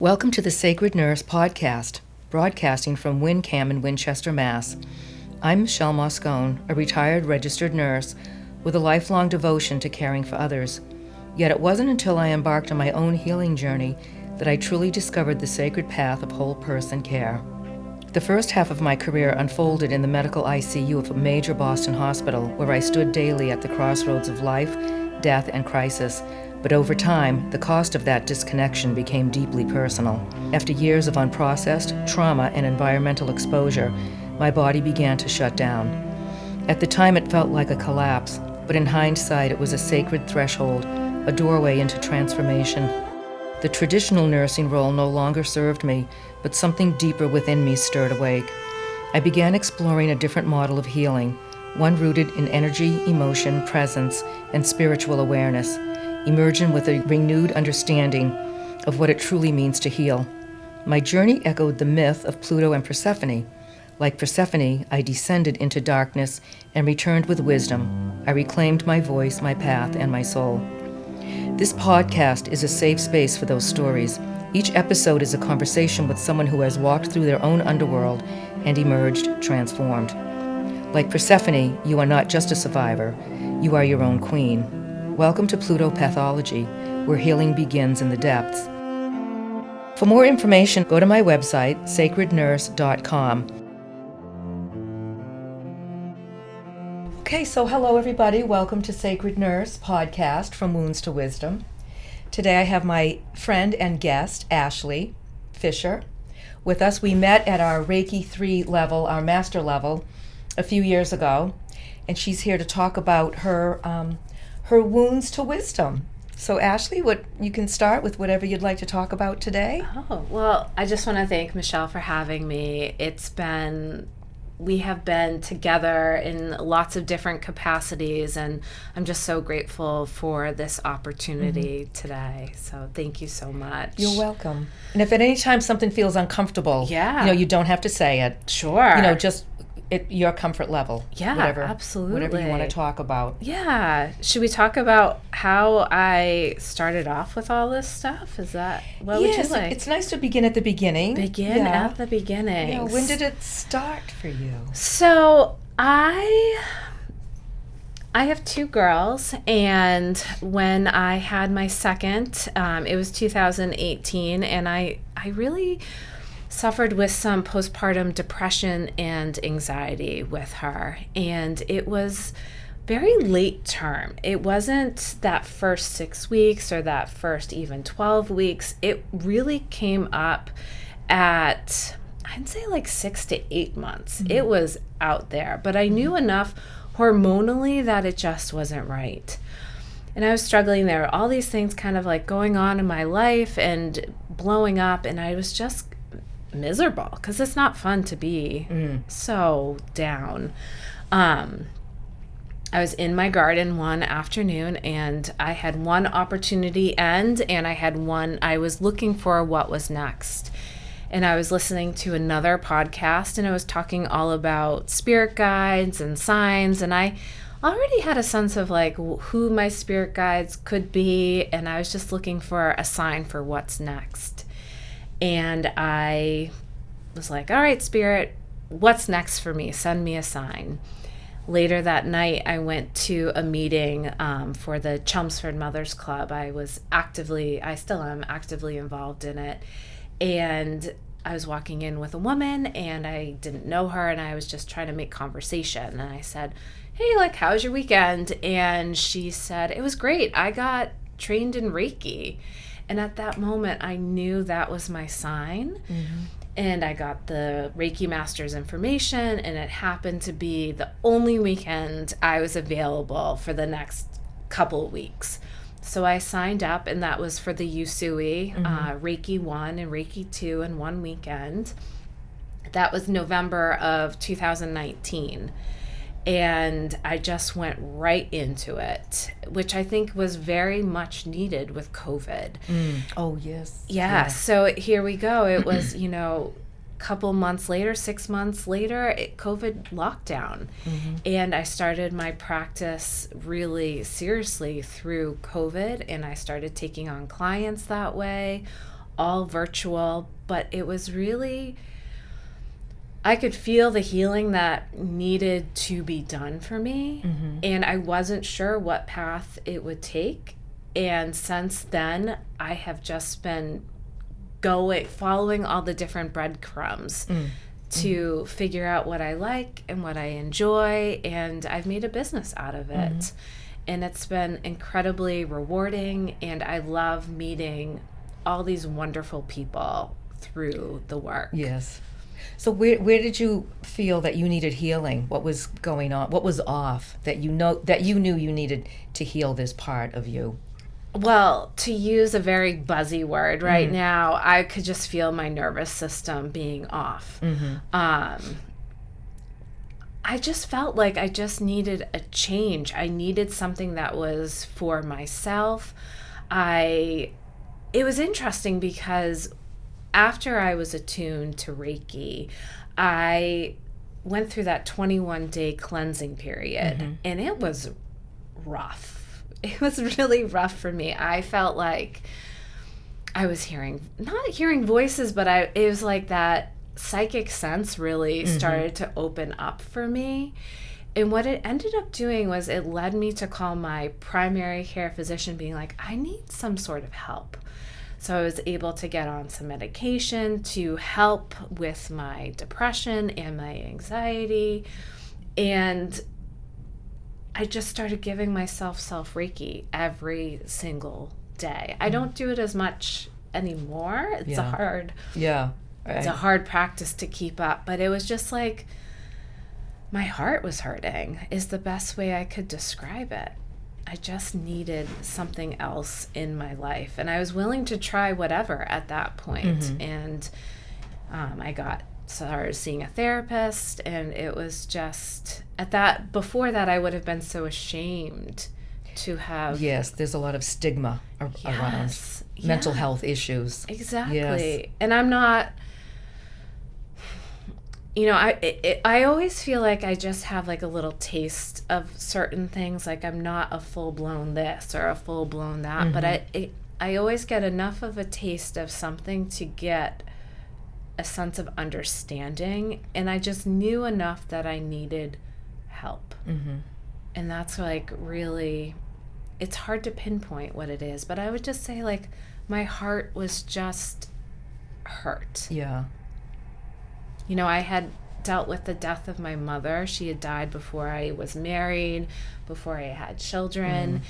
Welcome to the Sacred Nurse podcast, broadcasting from WinCam in Winchester, Mass. I'm Michelle Moscone, a retired registered nurse with a lifelong devotion to caring for others. Yet it wasn't until I embarked on my own healing journey that I truly discovered the sacred path of whole person care. The first half of my career unfolded in the medical ICU of a major Boston hospital where I stood daily at the crossroads of life, death, and crisis. But over time, the cost of that disconnection became deeply personal. After years of unprocessed trauma and environmental exposure, my body began to shut down. At the time, it felt like a collapse, but in hindsight, it was a sacred threshold, a doorway into transformation. The traditional nursing role no longer served me, but something deeper within me stirred awake. I began exploring a different model of healing, one rooted in energy, emotion, presence, and spiritual awareness, emerging with a renewed understanding of what it truly means to heal. My journey echoed the myth of Pluto and Persephone. Like Persephone, I descended into darkness and returned with wisdom. I reclaimed my voice, my path, and my soul. This podcast is a safe space for those stories. Each episode is a conversation with someone who has walked through their own underworld and emerged transformed. Like Persephone, you are not just a survivor, you are your own queen. Welcome to Pluto Pathology, where healing begins in the depths. For more information, go to my website, sacrednurse.com. Okay, so hello everybody. Welcome to Sacred Nurse podcast, From Wounds to Wisdom. Today I have my friend and guest, Ashley Fisher, with us. We met at our Reiki 3 level, our master level, a few years ago, and she's here to talk about her wounds to wisdom. So Ashley, you can start with whatever you'd like to talk about today. Oh, well, I just want to thank Michelle for having me. We have been together in lots of different capacities, and I'm just so grateful for this opportunity today. So thank you so much. You're welcome. And if at any time something feels uncomfortable, you don't have to say it. Sure. Just your comfort level. Yeah, absolutely. Whatever you want to talk about. Yeah. Should we talk about how I started off with all this stuff? Is that what would you like? It's nice to begin at the beginning. At the beginning. Yeah, when did it start for you? So I have 2 girls, and when I had my second, it was 2018, and I really suffered with some postpartum depression and anxiety with her. And it was very late term. It wasn't that first 6 weeks or that first even 12 weeks. It really came up at, I'd say, like 6 to 8 months. Mm-hmm. It was out there, but I knew enough hormonally that it just wasn't right. And I was struggling. There were all these things kind of like going on in my life and blowing up, and I was just miserable because it's not fun to be so down. I was in my garden one afternoon, and I had one opportunity end, and I was looking for what was next. And I was listening to another podcast, and I was talking all about spirit guides and signs, and I already had a sense of like who my spirit guides could be, and I was just looking for a sign for what's next. And I was like, all right, Spirit, what's next for me? Send me a sign. Later that night, I went to a meeting for the Chelmsford Mothers Club. I still am actively involved in it. And I was walking in with a woman, and I didn't know her, and I was just trying to make conversation. And I said, hey, how was your weekend? And she said, it was great. I got trained in Reiki. And at that moment, I knew that was my sign. Mm-hmm. And I got the Reiki Master's information, and it happened to be the only weekend I was available for the next couple of weeks. So I signed up, and that was for the Usui, Reiki 1 and Reiki 2 in one weekend. That was November of 2019. And I just went right into it, which I think was very much needed with COVID. Oh, yes. Yeah. So here we go. It was, couple months later, 6 months later, COVID lockdown. Mm-hmm. And I started my practice really seriously through COVID, and I started taking on clients that way. all virtual, but it was really, I could feel the healing that needed to be done for me. And I wasn't sure what path it would take. And since then, I have just been following all the different breadcrumbs to figure out what I like and what I enjoy. And I've made a business out of it. And it's been incredibly rewarding. And I love meeting all these wonderful people through the work. Yes. So where did you feel that you needed healing? What was going on? What was off that you knew you needed to heal this part of you? Well, to use a very buzzy word right now, I could just feel my nervous system being off. I just felt like I just needed a change. I needed something that was for myself. It was interesting because after I was attuned to Reiki, I went through that 21-day cleansing period, and it was rough. It was really rough for me. I felt like I was not hearing voices, but it was like that psychic sense really started to open up for me. And what it ended up doing was it led me to call my primary care physician, being like, I need some sort of help. So I was able to get on some medication to help with my depression and my anxiety. And I just started giving myself self-Reiki every single day. I don't do it as much anymore. It's a hard practice to keep up. But it was just like my heart was hurting is the best way I could describe it. I just needed something else in my life. And I was willing to try whatever at that point. And I started seeing a therapist, and it was just before that I would have been so ashamed to have. Yes, there's a lot of stigma around mental health issues. Exactly. Yes. And I'm not, I always feel like I just have like a little taste of certain things. Like I'm not a full-blown this or a full-blown that, but I always get enough of a taste of something to get a sense of understanding, and I just knew enough that I needed help. And that's like really, it's hard to pinpoint what it is, but I would just say like my heart was just hurt. Yeah. I had dealt with the death of my mother. She had died before I was married, before I had children.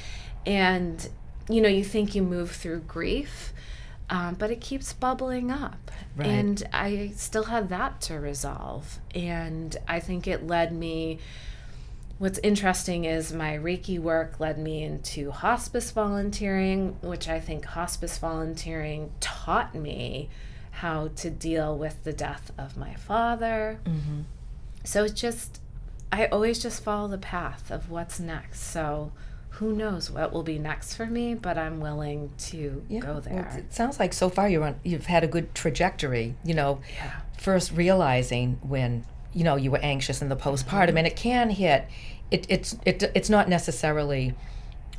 And you think you move through grief, but it keeps bubbling up. Right. And I still have that to resolve. And I think it led me, what's interesting is my Reiki work led me into hospice volunteering, which I think hospice volunteering taught me how to deal with the death of my father. So I always just follow the path of what's next. So who knows what will be next for me, but I'm willing to go there. Well, it sounds like so far you've had a good trajectory, first realizing when, you were anxious in the postpartum, and it can hit, it's not necessarily,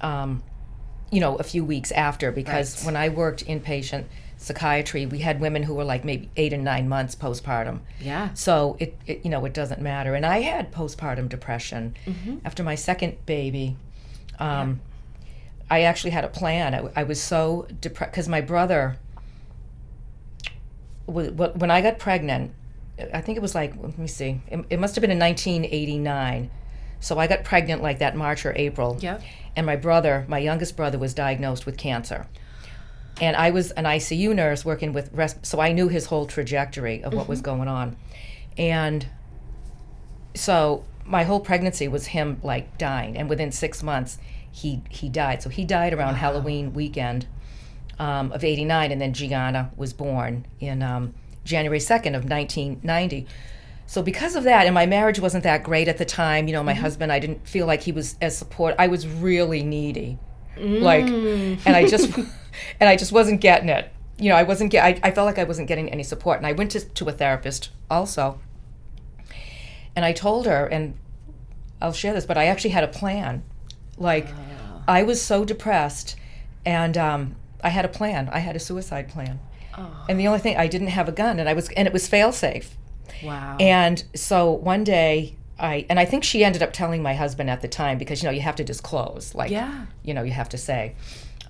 a few weeks after, because when I worked inpatient psychiatry, we had women who were like maybe 8 and 9 months postpartum. Yeah. So it doesn't matter. And I had postpartum depression after my second baby. I actually had a plan. I was so depressed because my brother, when I got pregnant, I think it was like, let me see, it must have been in 1989. So I got pregnant like that March or April. Yep. And my youngest brother was diagnosed with cancer. And I was an ICU nurse working with so I knew his whole trajectory of what was going on. And so my whole pregnancy was him like dying, and within 6 months he died. So he died around Halloween weekend of '89, and then Gianna was born in January 2nd of 1990. So because of that, and my marriage wasn't that great at the time, my husband, I didn't feel like he was as supportive. I was really needy, and I just wasn't getting it. I felt like I wasn't getting any support, and I went to a therapist also. And I told her, and I'll share this, but I actually had a plan. I was so depressed, and I had a plan. I had a suicide plan. Oh, And the only thing, I didn't have a gun, and it was fail safe. wow. And so one day, I think she ended up telling my husband at the time, because, you have to disclose, like, Yeah. you have to say,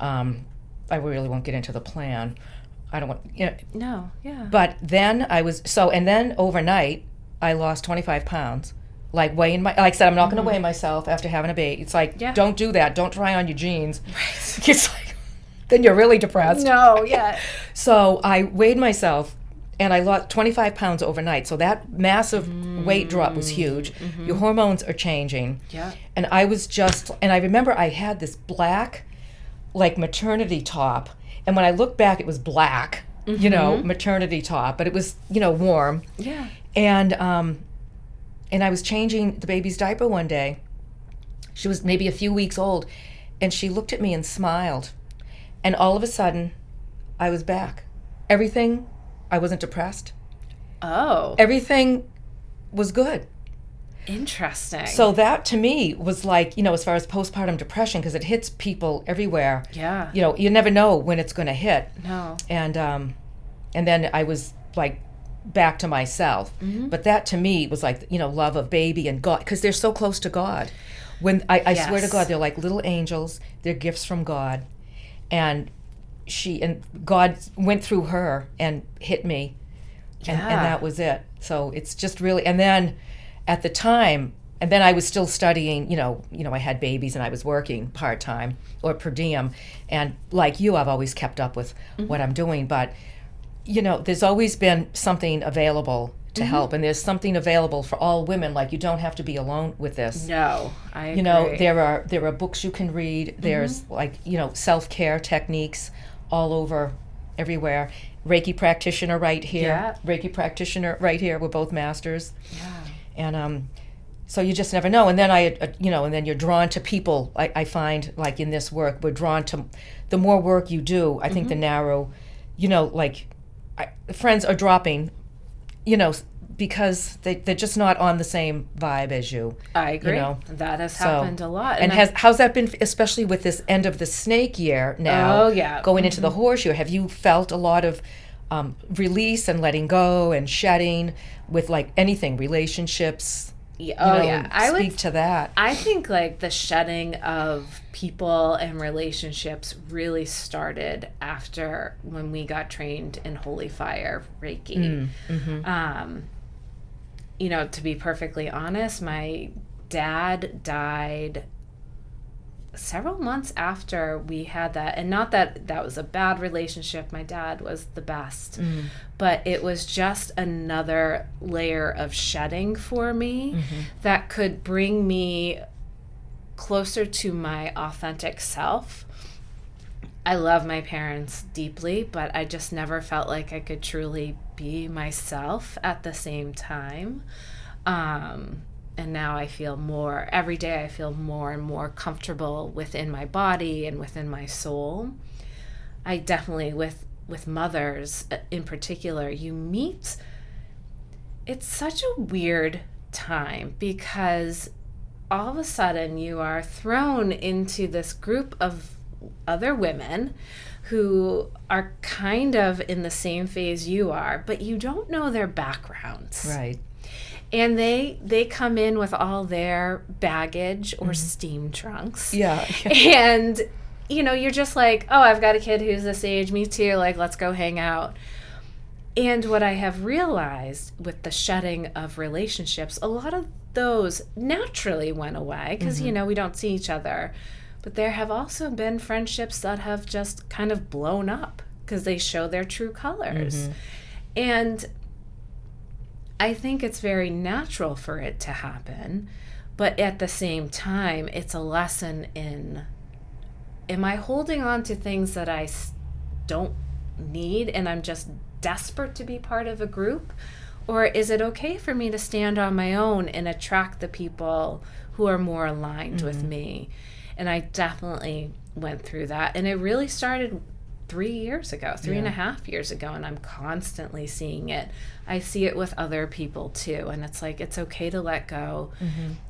I really won't get into the plan. I don't want, No, yeah. But then and then overnight, I lost 25 pounds. Like like I said, I'm not going to weigh myself after having a baby. It's like, Yeah. don't do that. Don't try on your jeans. Right. It's like, then you're really depressed. No, yeah. So I weighed myself, and I lost 25 pounds overnight. So that massive weight drop was huge. Your hormones are changing. Yeah. And I remember I had this black, like, maternity top. And when I look back, it was black, maternity top, but it was, warm. Yeah. And I was changing the baby's diaper one day. She was maybe a few weeks old, and she looked at me and smiled. And all of a sudden, I was back. I wasn't depressed. Oh. Everything was good. Interesting. So that, to me, was like, as far as postpartum depression, because it hits people everywhere. Yeah. You never know when it's going to hit. No. And then I was like back to myself. But that, to me, was like, love of baby and God, because they're so close to God. When I swear to God, they're like little angels. They're gifts from God. And God went through her and hit me. And that was it. So it's just really, and then at the time, and then I was still studying, I had babies and I was working part-time or per diem. And like you, I've always kept up with what I'm doing. But, there's always been something available to help. And there's something available for all women. Like, you don't have to be alone with this. No, I agree. There are books you can read. There's like, self-care techniques all over, everywhere. Reiki practitioner right here. Yeah. Reiki practitioner right here. We're both masters. Yeah. And so you just never know. And then and then you're drawn to people. I find, like, in this work, we're drawn to, the more work you do, I think the narrow, friends are dropping, because they're just not on the same vibe as you. I agree. That has happened a lot. And how's that been, especially with this end of the snake year now? Oh, yeah. Going into the horse year, have you felt a lot of release and letting go and shedding with, like, anything, relationships? Yeah. Speak to that. I think, like, the shedding of people and relationships really started after when we got trained in Holy Fire Reiki. To be perfectly honest, my dad died several months after we had that. And not that that was a bad relationship. My dad was the best. But it was just another layer of shedding for me that could bring me closer to my authentic self. I love my parents deeply, but I just never felt like I could truly be myself at the same time. And now I feel every day I feel more and more comfortable within my body and within my soul. I definitely, with mothers in particular, it's such a weird time, because all of a sudden you are thrown into this group of other women who are kind of in the same phase you are, but you don't know their backgrounds. Right. And they come in with all their baggage or steam trunks. Yeah. And, you're just like, oh, I've got a kid who's this age, me too, like, let's go hang out. And what I have realized with the shedding of relationships, a lot of those naturally went away because, we don't see each other. But there have also been friendships that have just kind of blown up because they show their true colors. And I think it's very natural for it to happen, but at the same time, it's a lesson in, am I holding on to things that I don't need and I'm just desperate to be part of a group? Or is it okay for me to stand on my own and attract the people who are more aligned with me? And I definitely went through that. And it really started 3 years ago, 3.5 years ago, and I'm constantly seeing it. I see it with other people too, and it's like, it's okay to let go.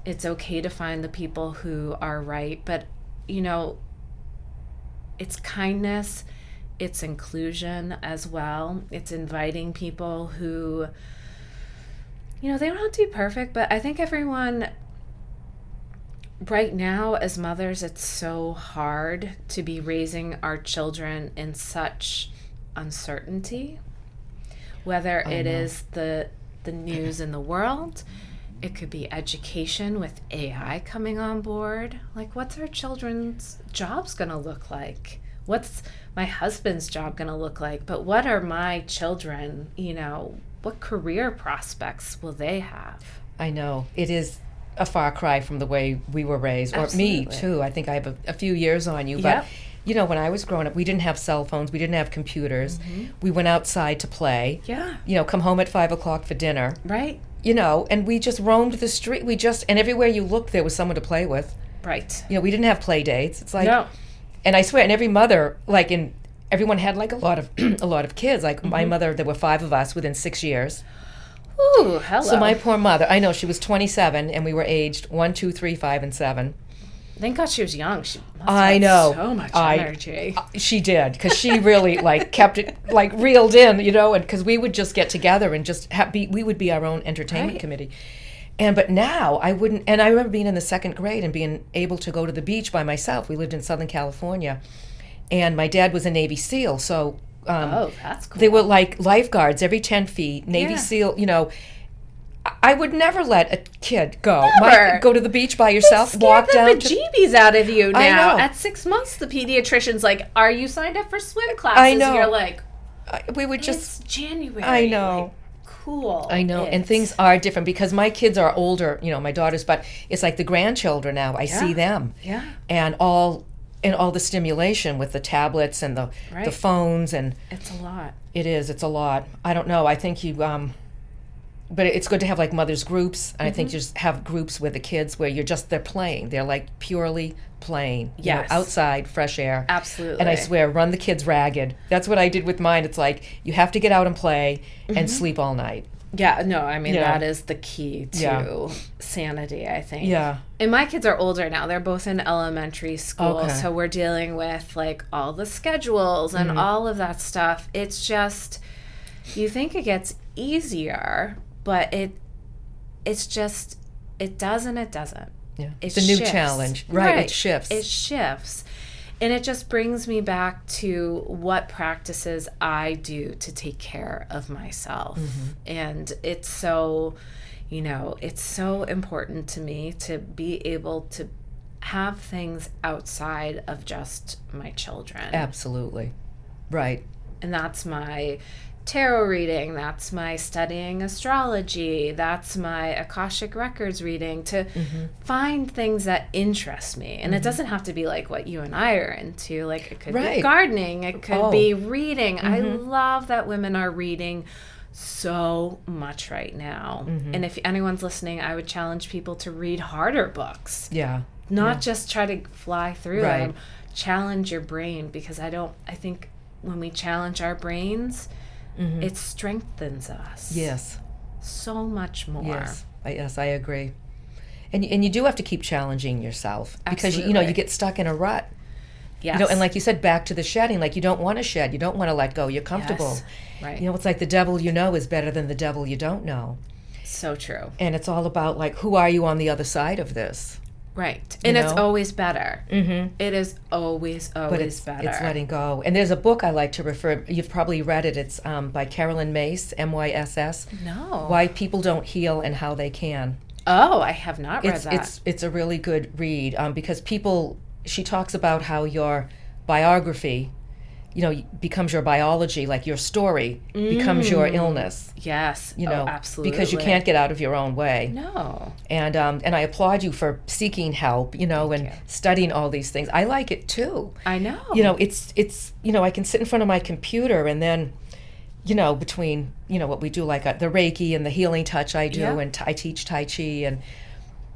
It's okay to find the people who are right, but it's kindness it's inclusion as well. It's inviting people who, they don't have to be perfect, but I think everyone right now as mothers, it's so hard to be raising our children in such uncertainty, whether it is the news in the world. It could be education with AI coming on board. Like, what's our children's jobs going to look like? What's my husband's job going to look like? But what are my children, what career prospects will they have? I know. It is a far cry from the way we were raised. Absolutely. Or me, too. I think I have a few years on you. Yep. But, when I was growing up, we didn't have cell phones. We didn't have computers. We went outside to play. Yeah. Come home at 5 o'clock for dinner. Right. And we just roamed the street. And everywhere you looked, there was someone to play with. Right. We didn't have play dates. It's like, no. And I swear, and every mother, everyone had like a lot of kids. Like my mother, there were 5 of us within 6 years. Ooh, hello. So my poor mother, I know she was 27, and we were aged 1, 2, 3, 5, and 7. Thank God she was young. She must have I had know. so much energy. She did, because she really kept it reeled in, and because we would just get together and just we would be our own entertainment committee. But now I wouldn't, and I remember being in the 2nd grade and being able to go to the beach by myself. We lived in Southern California, and my dad was a Navy SEAL, so that's cool. they were like lifeguards every 10 feet, Navy SEAL, I would never let a kid go. Never. Go to the beach by yourself, walk down. The bejeebies out of you now. I know. At 6 months, the pediatrician's like, "Are you signed up for swim classes?" I know. You're like, we would just. "It's January." I know. Cool. I know, and things are different because my kids are older. My daughters, but it's like the grandchildren now. I see them. Yeah. And all the stimulation with the tablets and the phones, and it's a lot. It is. It's a lot. I don't know. I think you. But it's good to have mothers groups, and I think you just have groups with the kids where they're playing. They're purely playing. Yes. Outside, fresh air. Absolutely. And I swear, run the kids ragged. That's what I did with mine. It's you have to get out and play and sleep all night. Yeah, no, I mean, that is the key to sanity, I think. Yeah. And my kids are older now. They're both in elementary school, so we're dealing with all the schedules and all of that stuff. It's just, you think it gets easier, but it's just, it doesn't. Yeah. It's a new challenge. Right, it shifts. It shifts. And it just brings me back to what practices I do to take care of myself. And it's so, it's so important to me to be able to have things outside of just my children. Absolutely. Right. And that's my tarot reading, that's my studying astrology, that's my Akashic Records reading, to find things that interest me. And it doesn't have to be like what you and I are into. It could be gardening, it could be reading. I love that women are reading so much right now. And if anyone's listening, I would challenge people to read harder books. Yeah. Not just try to fly through them. Challenge your brain, because I think when we challenge our brains, it strengthens us. Yes. So much more. Yes, I agree. And you do have to keep challenging yourself, because Absolutely. you get stuck in a rut. Yes. And like you said, back to the shedding, you don't want to shed, you don't want to let go, you're comfortable. Yes. Right. It's like the devil you know is better than the devil you don't know. So true. And it's all about who are you on the other side of this? Right. And it's always better. It is always better. It's letting go. And there's a book I like to refer, you've probably read it, it's by Carolyn Myss, Myss. No. Why People Don't Heal and How They Can. Oh, I have not read that. It's a really good read, because she talks about how your biography, becomes your biology, your story becomes your illness. Yes. Absolutely. Because you can't get out of your own way. No. And I applaud you for seeking help, Thank you. studying all these things. I like it too. I know. It's I can sit in front of my computer, and then, between, what we do, the Reiki and the healing touch I do, and I teach Tai Chi, and,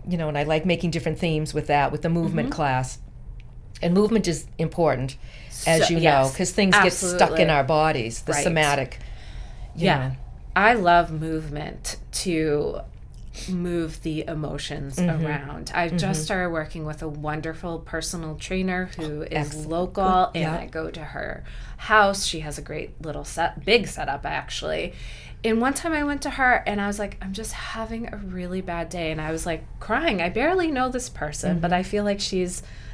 and I like making different themes with that, with the movement class. And movement is important, as you know, because things get stuck in our bodies, the somatic. I love movement to move the emotions around. I've just started working with a wonderful personal trainer who is local, and I go to her house. She has a great little big setup actually. And one time I went to her and I was like, I'm just having a really bad day. And I was like crying. I barely know this person, but I feel like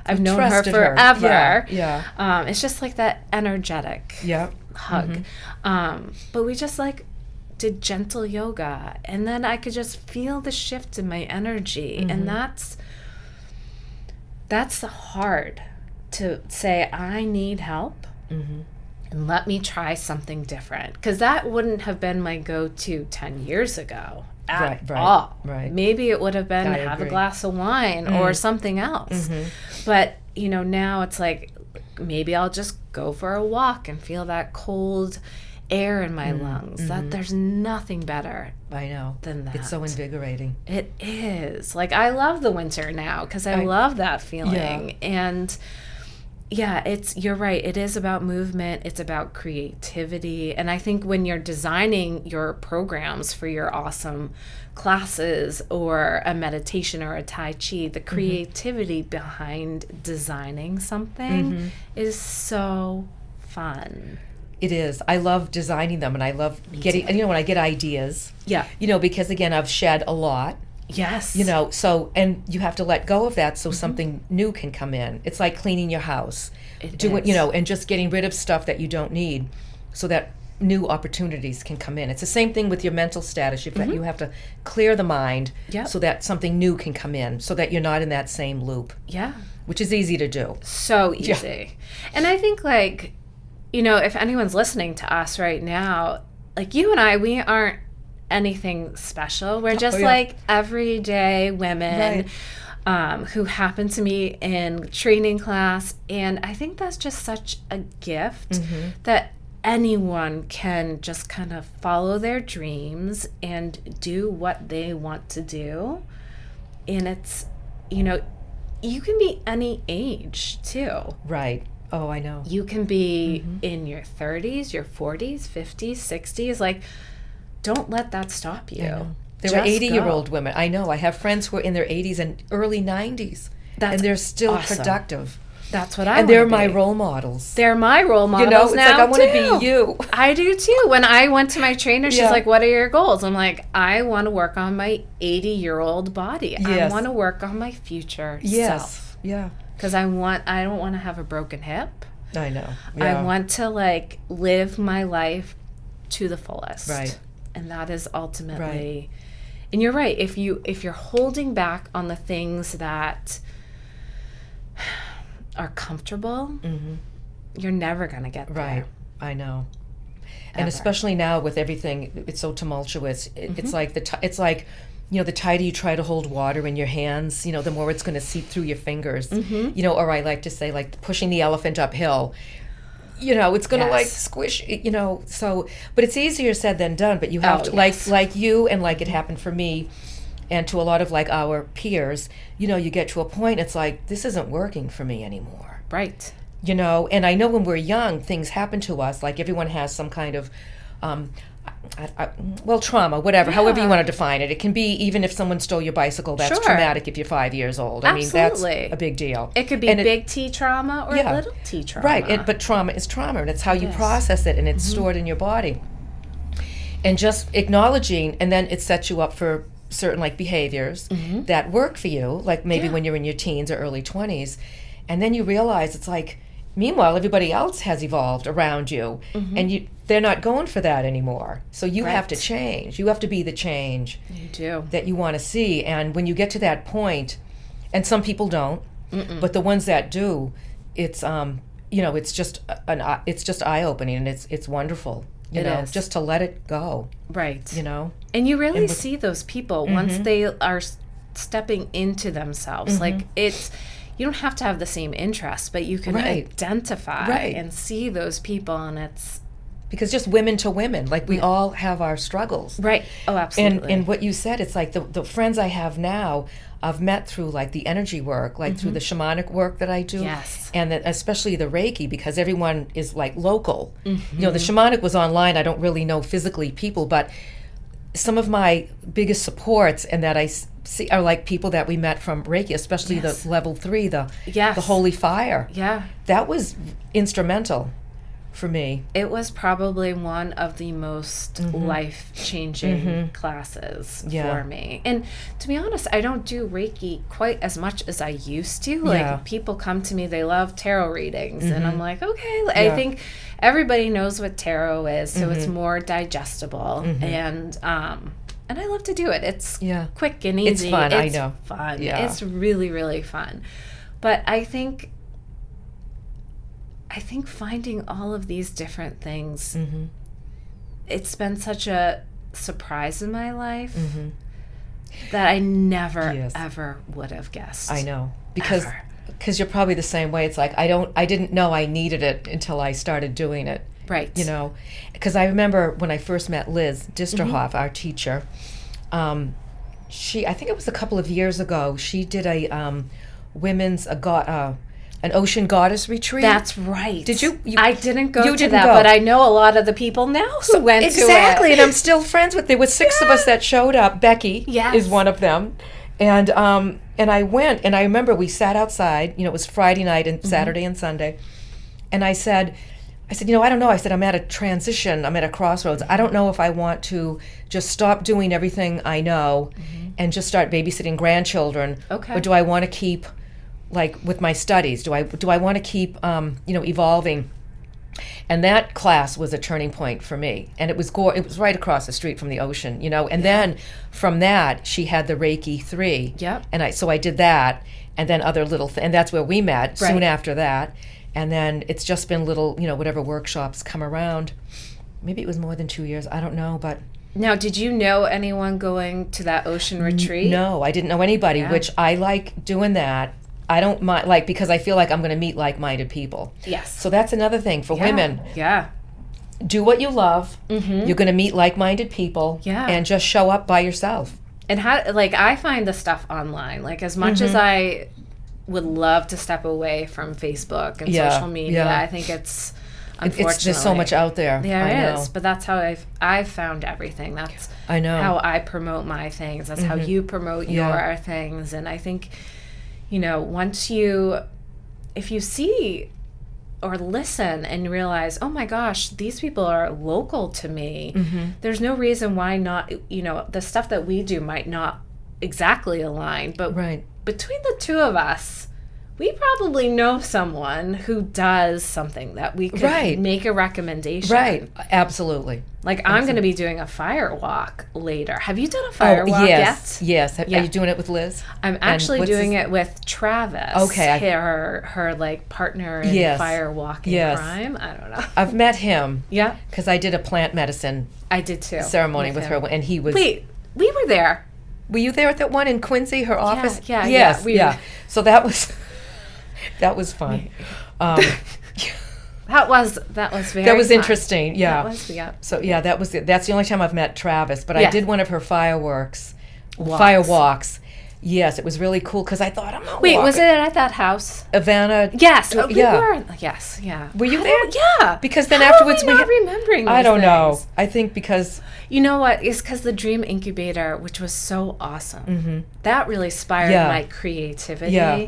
I've known her forever. Yeah. It's just like that energetic hug. But we just like did gentle yoga, and then I could just feel the shift in my energy. And that's hard to say, I need help. And let me try something different, because that wouldn't have been my go-to 10 years ago at all. Right. Maybe it would have been have a glass of wine or something else. But, now it's like, maybe I'll just go for a walk and feel that cold air in my lungs. That there's nothing better than that. It's so invigorating. It is. Like, I love the winter now because I love that feeling. And you're right. It is about movement. It's about creativity. And I think when you're designing your programs for your awesome classes or a meditation or a Tai Chi, the creativity behind designing something is so fun. It is. I love designing them, and I love getting, when I get ideas. Yeah. Because again, I've shed a lot. Yes. So, and you have to let go of that so something new can come in. It's like cleaning your house. And just getting rid of stuff that you don't need so that new opportunities can come in. It's the same thing with your mental status. You have to clear the mind so that something new can come in, so that you're not in that same loop. Yeah. Which is easy to do. So easy. Yeah. And I think, like, if anyone's listening to us right now, like you and I, we aren't anything special. We're just like everyday women who happen to meet in training class. And I think that's just such a gift that anyone can just kind of follow their dreams and do what they want to do. And it's, you can be any age too. Right. Oh, I know. You can be in your 30s, your 40s, 50s, 60s. Like, don't let that stop you. There were 80-year-old women. I know. I have friends who are in their 80s and early 90s. And they're still productive. That's what I want. And they're my role models. They're my role models now, it's like, I want to be you. I do, too. When I went to my trainer, she's like, what are your goals? I'm like, I want to work on my 80-year-old body. I want to work on my future self. Yeah. Because I don't want to have a broken hip. I know. Yeah. I want to, like, live my life to the fullest. Right. And that is ultimately... And you're right. If you're holding back on the things that are comfortable, you're never going to get there. Right. I know. And especially now with everything, it's so tumultuous. It's like the tighter you try to hold water in your hands, the more it's going to seep through your fingers. Or I like to say, like pushing the elephant uphill. It's going to like squish, so, but it's easier said than done, but you have to, like you, and like it happened for me and to a lot of like our peers, you get to a point, it's like, this isn't working for me anymore. Right. And I know when we're young, things happen to us, like everyone has some kind of, trauma, whatever, however you want to define it. It can be even if someone stole your bicycle, that's traumatic if you're 5 years old. I mean, that's a big deal. It could be big T trauma or little T trauma. Right, but trauma is trauma, and it's how you process it, and it's stored in your body. And just acknowledging, and then it sets you up for certain like behaviors that work for you, like maybe when you're in your teens or early 20s. And then you realize it's like, meanwhile, everybody else has evolved around you, and they're not going for that anymore. So you have to change. You have to be the change that you want to see. And when you get to that point, and some people don't, but the ones that do, it's it's just eye-opening, and it's wonderful. You know, just to let it go. Right. And you really see those people once they are stepping into themselves. Like you don't have to have the same interests, but you can identify and see those people, and it's... Because just women to women, like we all have our struggles. Right. Oh, absolutely. And what you said, it's like the friends I have now, I've met through like the energy work, like through the shamanic work that I do. Yes. And especially the Reiki, because everyone is like local. The shamanic was online. I don't really know physically people, but some of my biggest supports and that I see are like people that we met from Reiki, especially Yes. the level 3, the Yes. holy fire. Yeah. That was instrumental for me. It was probably one of the most life-changing classes Yeah. for me. And to be honest, I don't do Reiki quite as much as I used to. Like, Yeah. people come to me, they love tarot readings. And I'm like, okay. I Yeah. think everybody knows what tarot is, so it's more digestible. And I love to do it. It's Yeah. quick and easy. It's fun, I It's know. fun. Yeah. It's really, really fun. But I think finding all of these different things, it's been such a surprise in my life that I never, Yes. ever would have guessed. I know. Because Ever. you're probably the same way. It's like I didn't know I needed it until I started doing it. Right. You know, because I remember when I first met Liz Disterhoff, our teacher, I think it was a couple of years ago, she did a women's, an ocean goddess retreat. That's right. Did you- I didn't go you to didn't that, go. but I know a lot of the people now who went to it. Exactly, and I'm still friends with. There were 6 of us that showed up. Becky Yes. is one of them, and I went, and I remember we sat outside. You know, it was Friday night and Saturday and Sunday, and I said, you know, I don't know. I said, I'm at a transition. I'm at a crossroads. I don't know if I want to just stop doing everything I know and just start babysitting grandchildren, Okay. or do I want to keep, like, with my studies? Do I want to keep, evolving? And that class was a turning point for me. And it was right across the street from the ocean, you know. And then from that, she had the Reiki 3. Yep. And so I did that, and then other little and that's where we met soon Right. after that. And then it's just been little, whatever workshops come around. Maybe it was more than 2 years. I don't know, but Now, did you know anyone going to that ocean retreat? no, I didn't know anybody, Yeah. which I like doing that. I don't mind, like, because I feel like I'm going to meet like-minded people. Yes. So that's another thing for women. Yeah. Do what you love. You're going to meet like-minded people. Yeah. And just show up by yourself. And I find the stuff online, like, as much as I would love to step away from Facebook and Yeah, social media, yeah. I think it's, unfortunately, There's so much out there. There I know. is, but that's how I've found everything. That's I know. how I promote my things. That's how you promote Yeah. your things. And I think, if you see or listen and realize, oh my gosh, these people are local to me, there's no reason why not, the stuff that we do might not exactly align, but Right. between the two of us, we probably know someone who does something that we could Right. make a recommendation. Right. Absolutely. Like, I'm going to be doing a fire walk later. Have you done a fire walk yes. yet? Yes. Yeah. Are you doing it with Liz? I'm actually doing it with Travis. Okay, Her like partner in Yes. fire walking Yes. crime. I don't know. I've met him. Yeah, Because I did a plant medicine I did too. ceremony with him. her, and he was. Wait, we were there. Were you there at that one in Quincy, her office? yeah, Yes, yeah, yeah. So that was fun. That was very. That was fun. interesting. Yeah. That was yeah. So yeah, that's the only time I've met Travis. But Yeah. I did one of her fireworks, Walks. fire walks. Yes, it was really cool because I thought I'm not Wait, walking. was it at that house? Ivana? Yes. Oh, yeah. We were. Yes. Yeah. Were you How there? do- Yeah. Because then How afterwards are we we not remembering. I these don't know. things? I think because You know what? It's because the Dream Incubator, which was so awesome, that really inspired Yeah. my creativity. Yeah.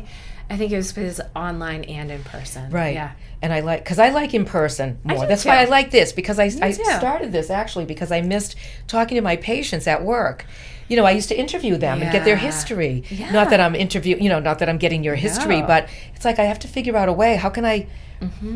I think it was because online and in person. right. Yeah. And I like in person more. do That's too. why I like this because I too. started this actually because I missed talking to my patients at work. I used to interview them and get their Yeah. history. Yeah. Not that I'm not that I'm getting your history, No. but it's like I have to figure out a way. How can I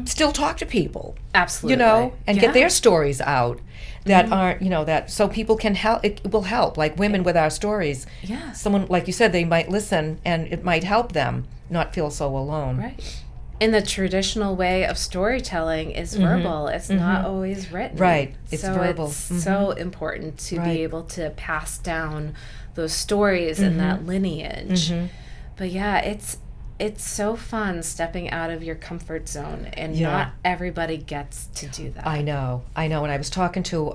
still talk to people? Absolutely. And Yeah. get their stories out that aren't, that so people can help. It will help, like women with our stories. Yeah. Someone, like you said, they might listen and it might help them not feel so alone. Right. In the traditional way of storytelling is verbal. It's not always written. Right. It's so verbal. It's so important to Right. be able to pass down those stories and that lineage. But yeah, it's so fun stepping out of your comfort zone, and Yeah. not everybody gets to do that. I know. And I was talking to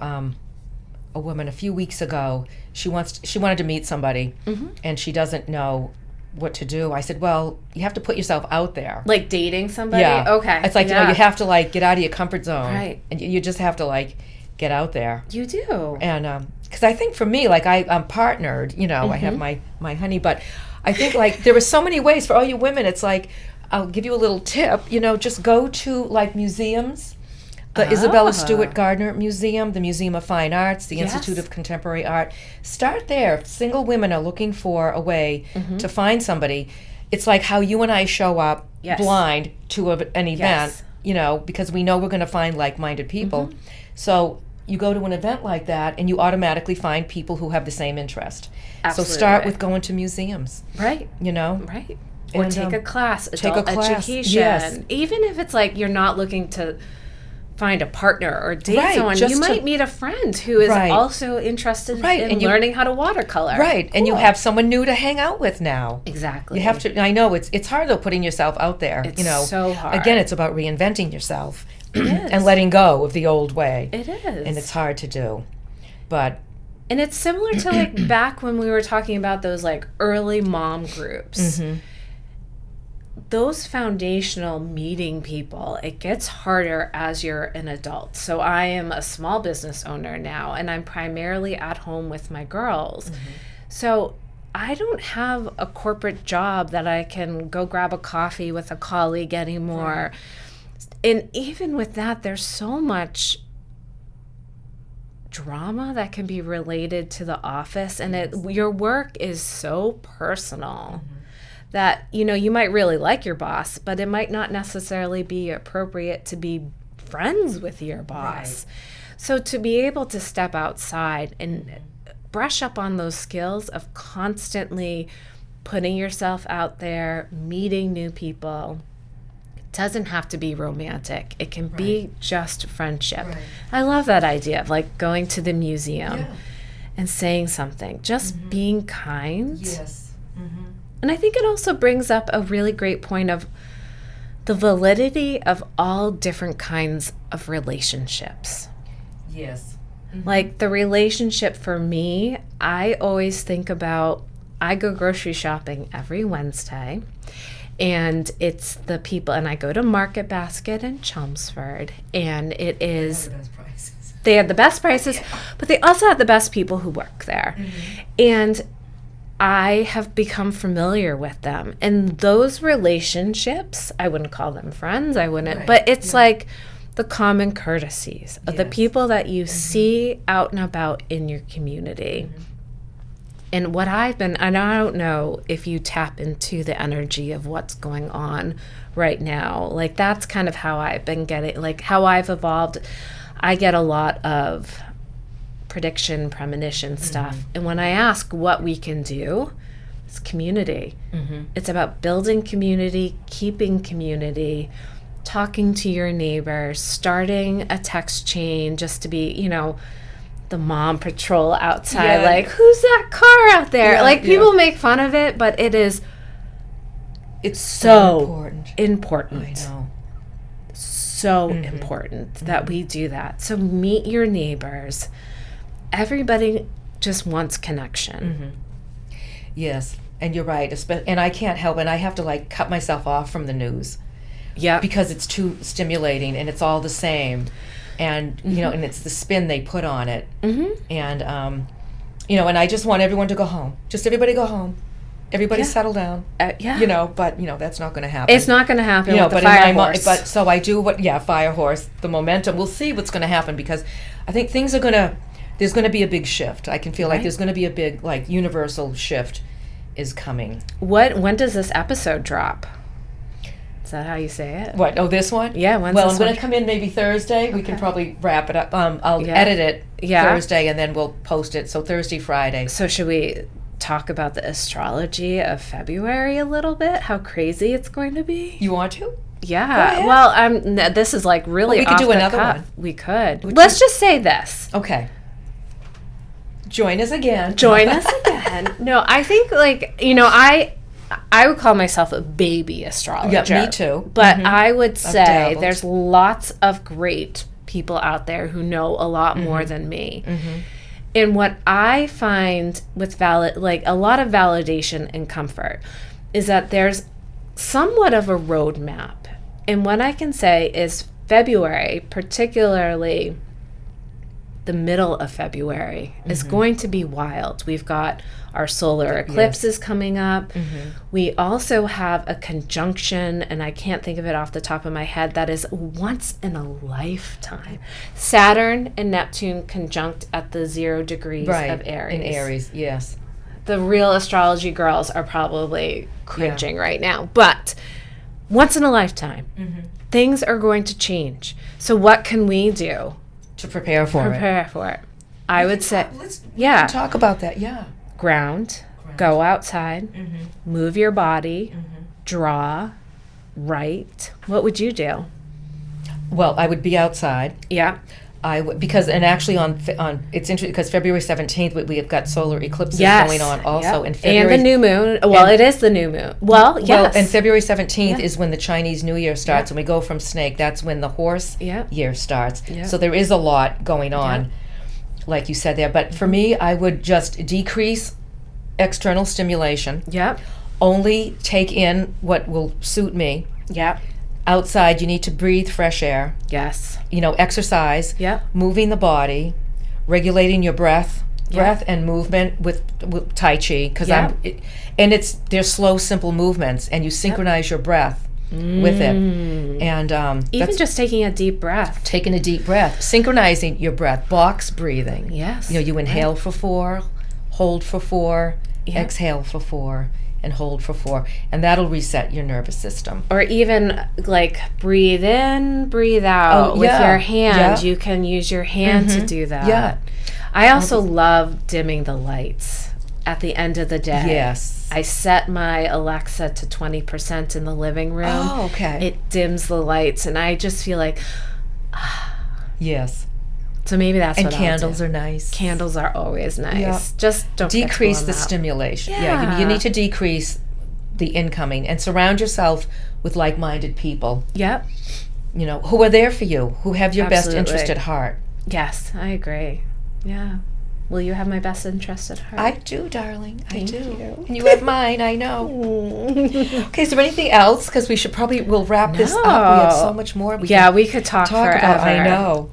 a woman a few weeks ago. She wanted to meet somebody, and she doesn't know what to do. I said, well, you have to put yourself out there. Like dating somebody? Yeah. Okay. It's like, yeah. you have to, like, get out of your comfort zone. Right. And you just have to, like, get out there. You do. And because because I think for me, like I'm partnered, I have my honey, but I think like there are so many ways for all you women. It's like, I'll give you a little tip, just go to like museums, the Isabella Stewart Gardner Museum, the Museum of Fine Arts, the Institute of Contemporary Art. Start there. If single women are looking for a way to find somebody. It's like how you and I show up blind to an event, because we know we're going to find like-minded people. So you go to an event like that and you automatically find people who have the same interest. Absolutely. So start with going to museums. Right. Right. Or take a class, adult education. Yes. Even if it's like you're not looking to find a partner or date someone, you might meet a friend who is also interested in learning how to watercolor. Right. Cool. And you have someone new to hang out with now. Exactly. You have to. I know it's hard though, putting yourself out there. It's so hard. Again, it's about reinventing yourself and letting go of the old way. It is. And it's hard to do. And it's similar to like back when we were talking about those like early mom groups. Those foundational meeting people, it gets harder as you're an adult. So I am a small business owner now, and I'm primarily at home with my girls. So I don't have a corporate job that I can go grab a coffee with a colleague anymore. And even with that, there's so much drama that can be related to the office, and your work is so personal. That, you might really like your boss, but it might not necessarily be appropriate to be friends with your boss. So to be able to step outside and brush up on those skills of constantly putting yourself out there, meeting new people, it doesn't have to be romantic. It can be just friendship. I love that idea of like going to the museum and saying something, just being kind. And I think it also brings up a really great point of the validity of all different kinds of relationships. Like the relationship for me, I always think about, I go grocery shopping every Wednesday, and it's the people, and I go to Market Basket in Chelmsford, and it is, they have the best prices, but they also have the best people who work there. And I have become familiar with them. And those relationships, I wouldn't call them friends, but it's like the common courtesies of the people that you see out and about in your community. And what and I don't know if you tap into the energy of what's going on right now. Like that's kind of how I've been getting, like how I've evolved. I get a lot of premonition stuff. And when I ask what we can do, it's community. It's about building community, keeping community, talking to your neighbors, starting a text chain just to be, the mom patrol outside, like, who's that car out there? People make fun of it, but it's so important. I know. So important that we do that. So meet your neighbors. Everybody just wants connection. Yes, and you're right. And I can't help it. I have to like cut myself off from the news. Because it's too stimulating and it's all the same. And, and it's the spin they put on it. And, and I just want everyone to go home. Just everybody go home. Everybody settle down. But, that's not going to happen. It's not going to happen with the fire horse. But so I do fire horse, the momentum. We'll see what's going to happen because I think things are going to, there's going to be a big shift. I can feel like there's going to be a big, like, universal shift is coming. When does this episode drop? Is that how you say it? What? Oh, this one? Yeah. I'm going to come in maybe Thursday. Okay. We can probably wrap it up. I'll edit it Thursday and then we'll post it. So Thursday, Friday. So should we talk about the astrology of February a little bit? How crazy it's going to be? You want to? Yeah. Well, this is like really we could do another one. We could. Let's just say this. Okay. Join us again. No, I think I would call myself a baby astrologer. Yeah, me too. But I would say there's lots of great people out there who know a lot more than me. And what I find with a lot of validation and comfort is that there's somewhat of a roadmap. And what I can say is February, particularly the middle of February is going to be wild. We've got our solar eclipses coming up. We also have a conjunction, and I can't think of it off the top of my head, that is once in a lifetime. Saturn and Neptune conjunct at the 0 degrees of Aries. In Aries, yes. The real astrology girls are probably cringing right now, but once in a lifetime, things are going to change. So what can we do to prepare for it? I would say, let's yeah, talk about that. Yeah. ground, go outside, move your body, draw, write. What would you do? Well, I would be outside. Yeah. I would, because, and actually on it's interesting because February 17th we have got solar eclipses going on also. And the new moon. Well, it is the new moon. Well, yes. Well, and February 17th is when the Chinese New Year starts, and we go from Snake. That's when the horse year starts. So there is a lot going on, like you said there. But for me, I would just decrease external stimulation. Yep. Only take in what will suit me. Yep. Outside, you need to breathe fresh air. Yes. Exercise. Yep. Moving the body, regulating your breath and movement with Tai Chi. Because they're slow, simple movements, and you synchronize your breath with it. And even just taking a deep breath. Taking a deep breath, synchronizing your breath, box breathing. Yes. You inhale for 4, hold for 4, exhale for 4. And hold for 4, and that'll reset your nervous system. Or even like breathe in, breathe out with your hand. You can use your hand to do that. Yeah. I also love dimming the lights at the end of the day. Yes. I set my Alexa to 20% in the living room. Oh, okay. It dims the lights, and I just feel like, yes. So maybe that's what I'll do. And candles are nice. Candles are always nice. Yep. Just don't decrease the stimulation. Yeah, you need to decrease the incoming and surround yourself with like-minded people. Yep. Who are there for you, who have your best interest at heart. Yes, I agree. Yeah. Will you have my best interest at heart? I do, darling. Thank I do. You. And you have mine, I know. Okay, is there anything else? Because we'll wrap this up. We have so much more. We could talk forever. About, I know.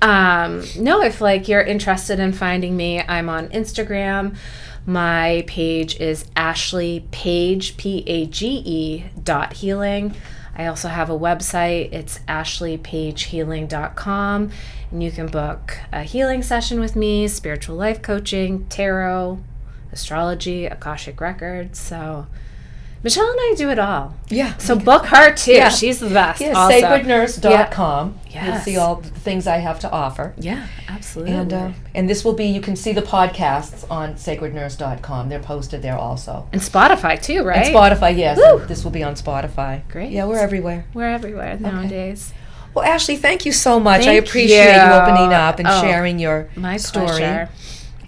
No, if you're interested in finding me, I'm on Instagram. My page is Ashley Page, Page .healing. I also have a website. It's ashleypagehealing.com. And you can book a healing session with me, spiritual life coaching, tarot, astrology, Akashic records. So Michelle and I do it all. Yeah. So book her too. Yeah. She's the best. Yeah, sacrednurse.com. Yes. You'll see all the things I have to offer. Yeah, absolutely. And this will be, you can see the podcasts on sacrednurse.com. They're posted there also. And Spotify too, right? And Spotify, yes. And this will be on Spotify. Great. Yeah, we're everywhere. We're everywhere nowadays. Well, Ashley, thank you so much. I appreciate you opening up and sharing your story. Pleasure.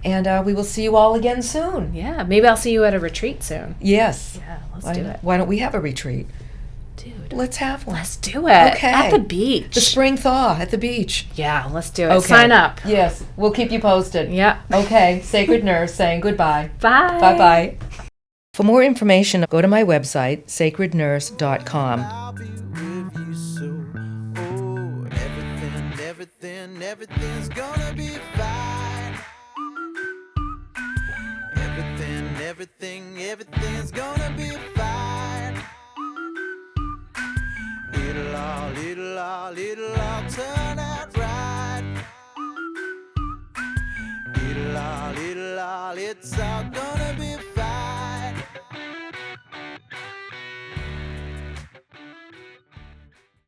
And we will see you all again soon. Yeah, maybe I'll see you at a retreat soon. Yes. Yeah, let's do it. Why don't we have a retreat? Dude. Let's have one. Let's do it. Okay. At the beach. The spring thaw at the beach. Yeah, let's do it. Okay. Sign up. Yes, we'll keep you posted. Yeah. Okay, Sacred Nurse saying goodbye. Bye. Bye-bye. For more information, go to my website, sacrednurse.com. Everything's gonna be fine. Everything's gonna be fine. It'll all turn out right. It'll all, it's all gonna